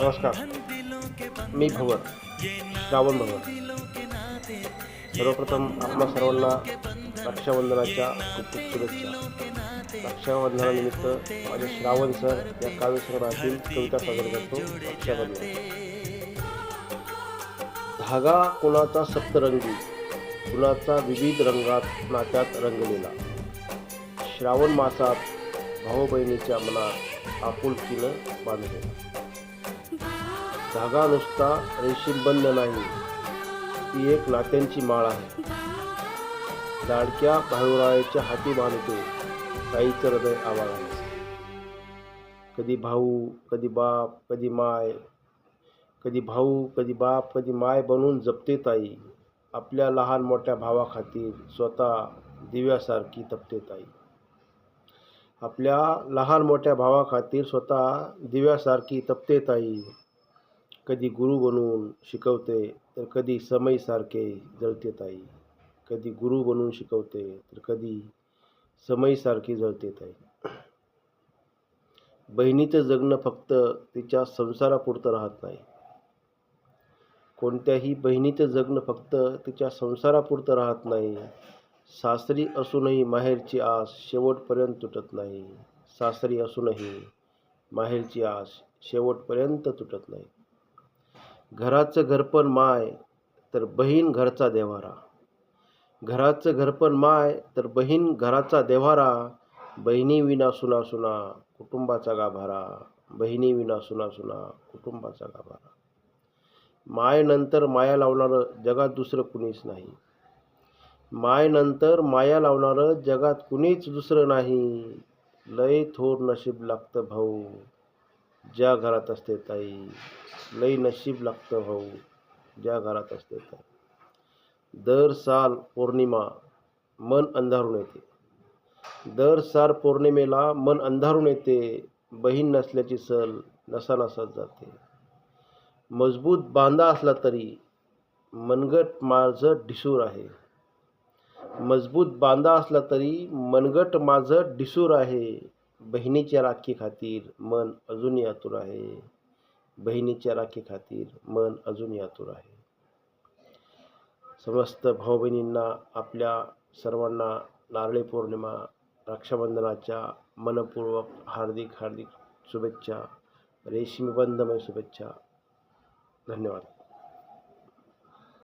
नमस्कार. मी भवर, श्रावण भवर. सर्वप्रथम आपणा सर्वांना रक्षाबंधनाच्या खूप खूप शुभेच्छा. रक्षाबंधनानिमित्त माझे श्रावण सर या काव्यसंग्रहातील कविता सादर करतो. रक्षाबंधन. धागा कुणाचा सप्तरंगी, कुणाचा विविध रंगात नात्यात रंगलेला. श्रावण मासात भाऊ बहिणीच्या मनात आपुलकीनं बांधलेला. धागा नुसता रेशीमबंध नाही, ती एक नात्यांची माळ आहे. लाडक्या भाऊरायाच्या हाती बांधते ताईचं हृदय आवाळाने. कधी भाऊ, कधी बाप, कधी माय, कधी भाऊ, कधी बाप, कधी माय बनून जपते ताई. आपल्या लहान मोठ्या भावाखातीर स्वतः दिव्यासारखी तपते ताई. आपल्या लहान मोठ्या भावाखातीर स्वतः दिव्यासारखी तपते ताई. कधी गुरु बनून शिकवते तर कधी समईसारखे जळते ताई. कधी गुरु बनून शिकवते तर कधी समईसारखी जळते ताई. बहिणीचं जगणं फक्त तिच्या संसारापुरतं राहत नाही. कोणत्याही बहिणीचं जगणं फक्त तिच्या संसारापुरतं राहत नाही. सासरी असूनही माहेरची आस शेवटपर्यंत तुटत नाही. सासरी असूनही माहेरची आस शेवटपर्यंत तुटत नाही. घराचं घरपण माय तर बहीण घरचा देव्हारा. घराचं घरपण माय तर बहीण घराचा देव्हारा. बहिणी विना सुना सुना कुटुंबाचा गाभारा. बहिणी विना सुना सुना कुटुंबाचा गाभारा. माय नंतर माया लावणारं जगात दुसरं कुणीच नाही. माय नंतर माया लावणारं जगात कुणीच दुसरं नाही. लय थोर नशीब लागतं भाऊ ज्या घरात असते ताई. लय नशीब लागतं भाऊ ज्या घरात असते ताई. दर साल पौर्णिमा मन अंधारून येते. दर साल पौर्णिमेला मन अंधारून येते. बहीण नसल्याची सल नसानसात जाते. मजबूत बांधा असला तरी मनगट माझं ढिसूर आहे. मजबूत बांधा असला तरी मनगट माझं ढिसूर आहे. बहिणीच्या राखी खातीर मन अजूनही आतुर आहे. बहिणीच्या राखी खातीर मन अजूनही आतुर आहे. समस्त भाऊ बहिणींना आपल्या सर्वांना नारळी पौर्णिमा रक्षाबंधनाच्या मनपूर्वक हार्दिक हार्दिक शुभेच्छा. रेशीमबंधमय शुभेच्छा. धन्यवाद.